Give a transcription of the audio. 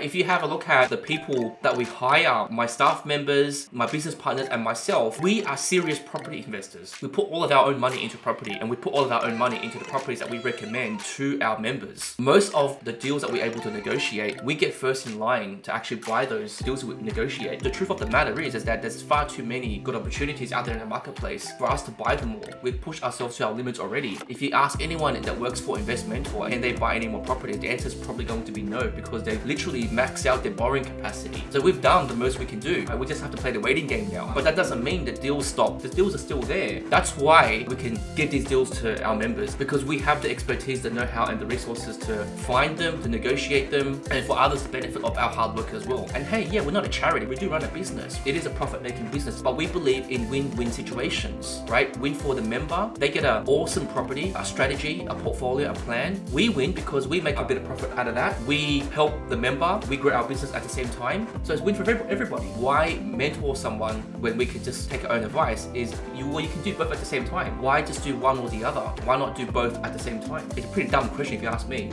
If you have a look at the people that we hire, my staff members, my business partners, and myself, we are serious property investors. We put all of our own money into property, and we put all of our own money into the properties that we recommend to our members. Most of the deals that we're able to negotiate, we get first in line to actually buy those deals we negotiate. The truth of the matter is that there's far too many good opportunities out there in the marketplace for us to buy them all. We've pushed ourselves to our limits already. If you ask anyone that works for Investmentor and they buy any more properties, the answer is probably going to be no, because they've literally maxed out their borrowing capacity. So we've done the most we can do. We just have to play the waiting game now. But that doesn't mean that deals stop. The deals are still there. That's why we can give these deals to our members, because we have the expertise, the know-how, and the resources to find them, to negotiate them, and for others to benefit of our hard work as well. And hey, yeah, we're not a charity. We do run a business. It is a profit-making business, but we believe in win-win situations, right? Win for the member. They get an awesome property, a strategy, a portfolio, a plan. We win because we make a bit of profit out of that. We help the member. We grow our business at the same time. So it's win for everybody. Why mentor someone when we can just take our own advice is you can do both at the same time. Why just do one or the other? Why not do both at the same time? It's a pretty dumb question if you ask me.